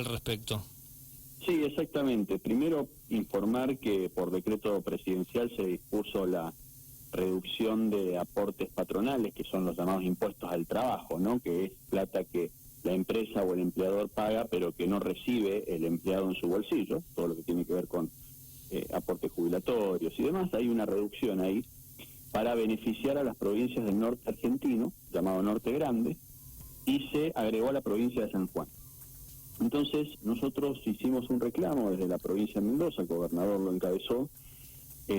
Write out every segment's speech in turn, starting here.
respecto? Sí, exactamente. Primero, informar que por decreto presidencial se dispuso la reducción de aportes patronales, que son los llamados impuestos al trabajo, ¿no? Que es plata que la empresa o el empleador paga, pero que no recibe el empleado en su bolsillo, todo lo que tiene que ver con aportes jubilatorios y demás. Hay una reducción ahí para beneficiar a las provincias del norte argentino, llamado Norte Grande, y se agregó a la provincia de San Juan. Entonces, nosotros hicimos un reclamo desde la provincia de Mendoza, el gobernador lo encabezó,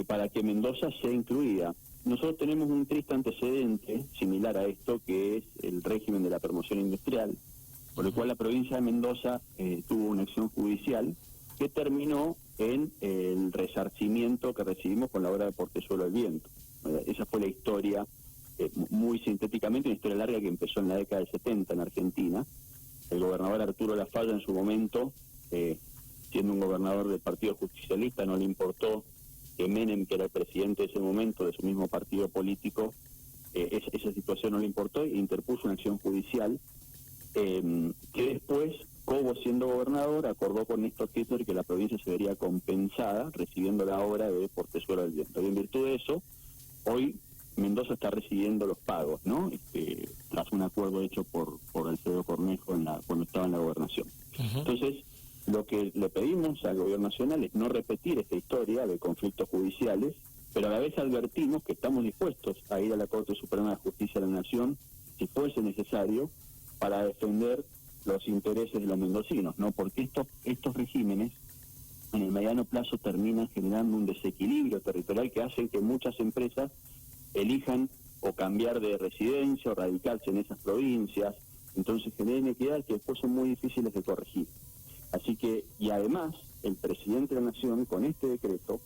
para que Mendoza sea incluida. Nosotros tenemos un triste antecedente similar a esto, que es el régimen de la promoción industrial, por el cual la provincia de Mendoza tuvo una acción judicial que terminó en el resarcimiento que recibimos con la obra de Portezuelo al Viento. Esa fue la historia, muy sintéticamente, una historia larga que empezó en la década del 70 en Argentina. El gobernador Arturo Lafalla en su momento, siendo un gobernador del Partido Justicialista, no le importó que Menem, que era el presidente de ese momento, de su mismo partido político, esa situación no le importó e interpuso una acción judicial que después, Cobo siendo gobernador, acordó con Néstor Kirchner que la provincia se vería compensada recibiendo la obra de Portezuelo al Viento. Y en virtud de eso, hoy Mendoza está recibiendo los pagos, ¿no? Tras un acuerdo hecho por Alfredo Cornejo cuando estaba en la gobernación. Entonces, lo que le pedimos al gobierno nacional es no repetir esta historia de conflictos judiciales, pero a la vez advertimos que estamos dispuestos a ir a la Corte Suprema de Justicia de la Nación, si fuese necesario, para defender los intereses de los mendocinos, ¿no? Porque estos regímenes en el mediano plazo terminan generando un desequilibrio territorial que hace que muchas empresas elijan o cambiar de residencia o radicarse en esas provincias, entonces generan inequidades que después son muy difíciles de corregir. Así que, y además, el presidente de la Nación, con este decreto,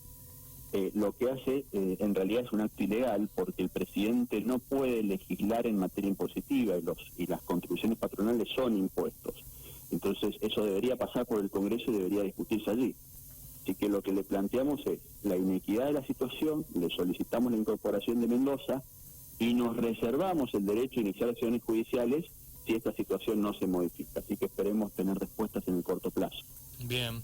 lo que hace en realidad es un acto ilegal, porque el presidente no puede legislar en materia impositiva y las contribuciones patronales son impuestos. Entonces, eso debería pasar por el Congreso y debería discutirse allí. Así que lo que le planteamos es la inequidad de la situación, le solicitamos la incorporación de Mendoza y nos reservamos el derecho a iniciar acciones judiciales si esta situación no se modifica. Así que esperemos tener respuestas en el corto plazo. Bien.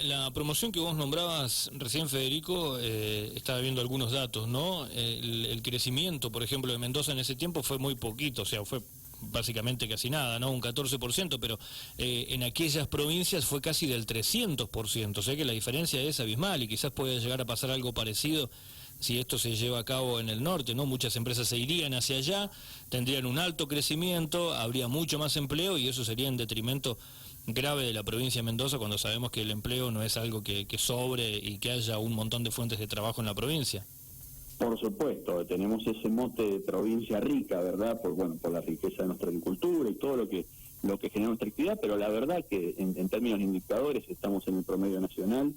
La promoción que vos nombrabas recién, Federico, estaba viendo algunos datos, ¿no? El crecimiento, por ejemplo, de Mendoza en ese tiempo fue muy poquito, o sea, fue básicamente casi nada, ¿no? Un 14%, pero en aquellas provincias fue casi del 300%, o sea que la diferencia es abismal y quizás puede llegar a pasar algo parecido si esto se lleva a cabo en el norte, ¿no? Muchas empresas se irían hacia allá, tendrían un alto crecimiento, habría mucho más empleo y eso sería en detrimento grave de la provincia de Mendoza, cuando sabemos que el empleo no es algo que sobre y que haya un montón de fuentes de trabajo en la provincia. Por supuesto, tenemos ese mote de provincia rica, ¿verdad? Por la riqueza de nuestra agricultura y todo lo que genera nuestra actividad, pero la verdad que en términos de indicadores estamos en el promedio nacional.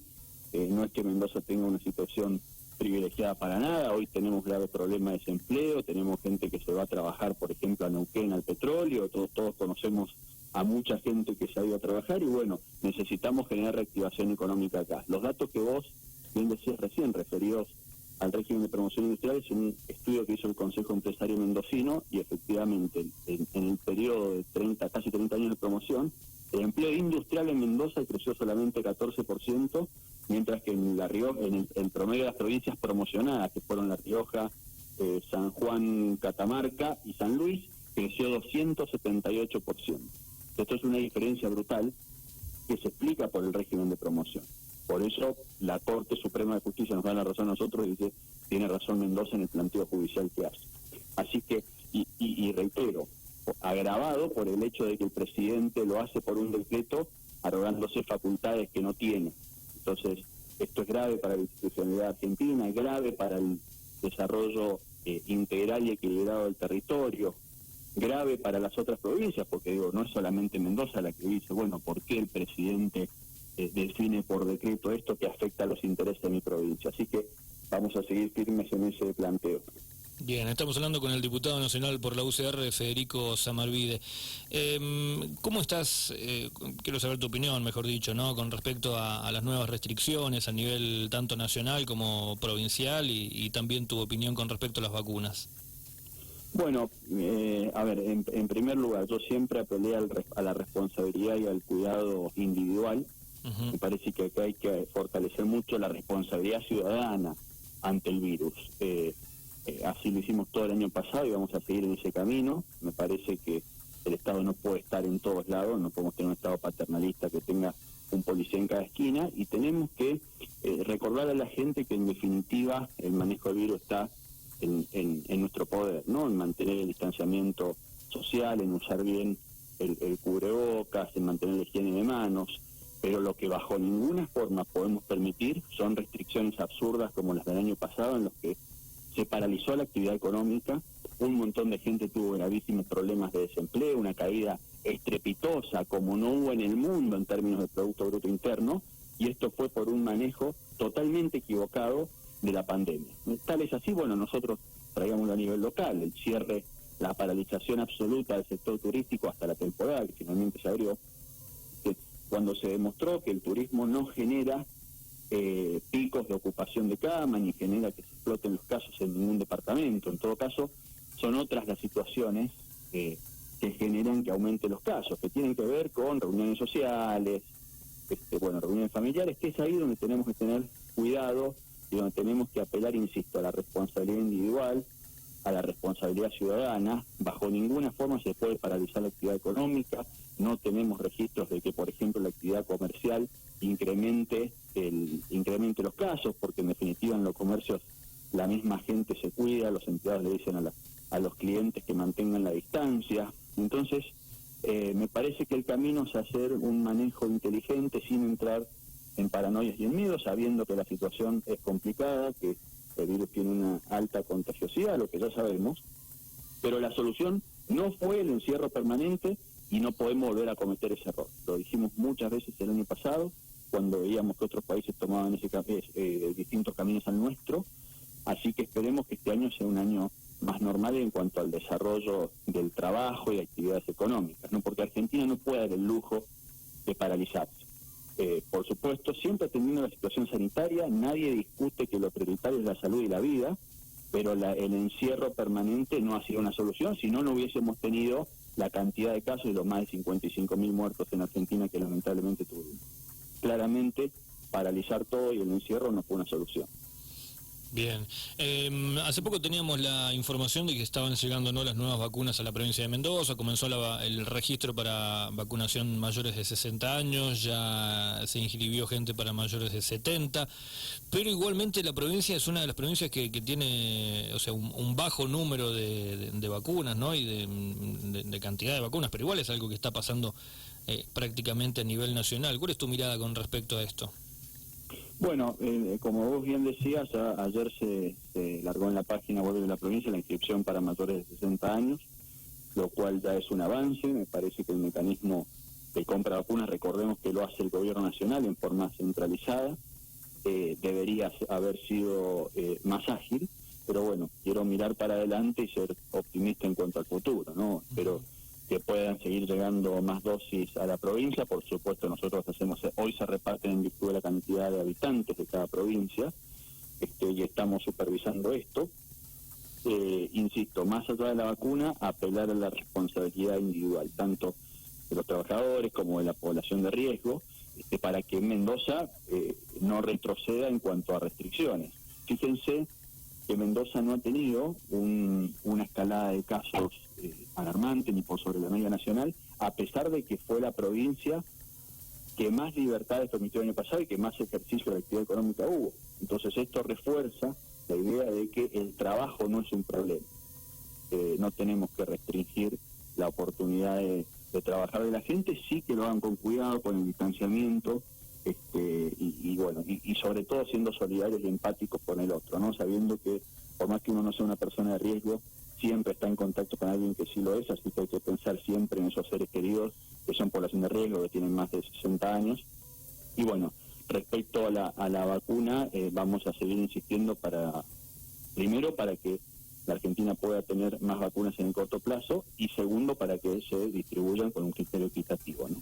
No es que Mendoza tenga una situación privilegiada para nada. Hoy tenemos grave problema de desempleo, tenemos gente que se va a trabajar, por ejemplo, a Neuquén, al petróleo, todos conocemos a mucha gente que se ha ido a trabajar y bueno, necesitamos generar reactivación económica acá. Los datos que vos bien decías recién, referidos al régimen de promoción industrial, es un estudio que hizo el Consejo Empresario Mendocino y efectivamente en el periodo de casi 30 años de promoción, el empleo industrial en Mendoza creció solamente 14%, mientras que en La Rioja, en el promedio de las provincias promocionadas, que fueron La Rioja, San Juan, Catamarca y San Luis, creció 278%. Esto es una diferencia brutal que se explica por el régimen de promoción. Por eso la Corte Suprema de Justicia nos da la razón a nosotros y dice, tiene razón Mendoza en el planteo judicial que hace. Así que, y reitero, agravado por el hecho de que el presidente lo hace por un decreto, arrogándose facultades que no tiene. Entonces, esto es grave para la institucionalidad argentina, es grave para el desarrollo integral y equilibrado del territorio, grave para las otras provincias, porque digo, no es solamente Mendoza la que dice, bueno, ¿por qué el presidente define por decreto esto que afecta a los intereses de mi provincia? Así que vamos a seguir firmes en ese planteo. Bien, estamos hablando con el diputado nacional por la UCR, Federico Samarvide. ¿Cómo estás? Quiero saber tu opinión, mejor dicho, ¿no? Con respecto a las nuevas restricciones a nivel tanto nacional como provincial y también tu opinión con respecto a las vacunas. Bueno, a ver, en primer lugar, yo siempre apelé a la responsabilidad y al cuidado individual. Me parece que acá hay que fortalecer mucho la responsabilidad ciudadana ante el virus. Así lo hicimos todo el año pasado y vamos a seguir en ese camino. Me parece que el Estado no puede estar en todos lados, no podemos tener un Estado paternalista que tenga un policía en cada esquina, y tenemos que recordar a la gente que en definitiva el manejo del virus está en nuestro poder, ¿no? En mantener el distanciamiento social, en usar bien el cubrebocas, en mantener la higiene de manos, pero lo que bajo ninguna forma podemos permitir son restricciones absurdas como las del año pasado, en los que se paralizó la actividad económica, un montón de gente tuvo gravísimos problemas de desempleo, una caída estrepitosa como no hubo en el mundo en términos de Producto Bruto Interno, y esto fue por un manejo totalmente equivocado de la pandemia. Tal es así, bueno, nosotros traigámoslo a nivel local, el cierre, la paralización absoluta del sector turístico hasta la temporada, que finalmente se abrió, cuando se demostró que el turismo no genera picos de ocupación de cama, ni genera que se exploten los casos en ningún departamento. En todo caso, son otras las situaciones que generan que aumente los casos, que tienen que ver con reuniones sociales, reuniones familiares, que es ahí donde tenemos que tener cuidado y donde tenemos que apelar, insisto, a la responsabilidad individual, a la responsabilidad ciudadana. Bajo ninguna forma se puede paralizar la actividad económica. No tenemos registros de que, por ejemplo, la actividad comercial incremente los casos, porque en definitiva en los comercios la misma gente se cuida, los empleados le dicen a los clientes que mantengan la distancia. Entonces, me parece que el camino es hacer un manejo inteligente sin entrar en paranoias y en miedo, sabiendo que la situación es complicada, que el virus tiene una alta contagiosidad, lo que ya sabemos, pero la solución no fue el encierro permanente y no podemos volver a cometer ese error. Lo dijimos muchas veces el año pasado, cuando veíamos que otros países tomaban distintos caminos al nuestro, así que esperemos que este año sea un año más normal en cuanto al desarrollo del trabajo y de actividades económicas, ¿no? Porque Argentina no puede dar el lujo de paralizarse. Por supuesto, siempre atendiendo la situación sanitaria, nadie discute que lo prioritario es la salud y la vida, pero el encierro permanente no ha sido una solución, si no, no hubiésemos tenido la cantidad de casos y los más de 55.000 muertos en Argentina que lamentablemente tuvimos. Claramente, paralizar todo y el encierro no fue una solución. Bien. Hace poco teníamos la información de que estaban llegando, ¿no?, las nuevas vacunas a la provincia de Mendoza. Comenzó el registro para vacunación mayores de 60 años, ya se inscribió gente para mayores de 70, pero igualmente la provincia es una de las provincias que tiene, o sea, un bajo número de vacunas, ¿no?, y de cantidad de vacunas, pero igual es algo que está pasando prácticamente a nivel nacional. ¿Cuál es tu mirada con respecto a esto? Bueno, como vos bien decías, ayer se largó en la página web de la provincia la inscripción para mayores de 60 años, lo cual ya es un avance. Me parece que el mecanismo de compra de vacunas, recordemos que lo hace el gobierno nacional en forma centralizada, debería haber sido más ágil, pero bueno, quiero mirar para adelante y ser optimista en cuanto al futuro, ¿no? Espero que puedan seguir llegando más dosis a la provincia. Por supuesto, nosotros hoy se reparten en virtud de la cantidad de habitantes de cada provincia, y estamos supervisando esto. Insisto, más allá de la vacuna, apelar a la responsabilidad individual, tanto de los trabajadores como de la población de riesgo, para que Mendoza no retroceda en cuanto a restricciones. Fíjense que Mendoza no ha tenido una escalada de casos alarmante ni por sobre la media nacional, a pesar de que fue la provincia que más libertades permitió el año pasado y que más ejercicio de actividad económica hubo. Entonces esto refuerza la idea de que el trabajo no es un problema. No tenemos que restringir la oportunidad de trabajar de la gente, sí que lo hagan con cuidado, con el distanciamiento, y sobre todo siendo solidarios y empáticos con el otro, ¿no? Sabiendo que por más que uno no sea una persona de riesgo, siempre está en contacto con alguien que sí lo es, así que hay que pensar siempre en esos seres queridos que son población de riesgo, que tienen más de 60 años. Y bueno, respecto a la vacuna, vamos a seguir insistiendo primero para que la Argentina pueda tener más vacunas en el corto plazo, y segundo para que se distribuyan con un criterio equitativo, ¿no?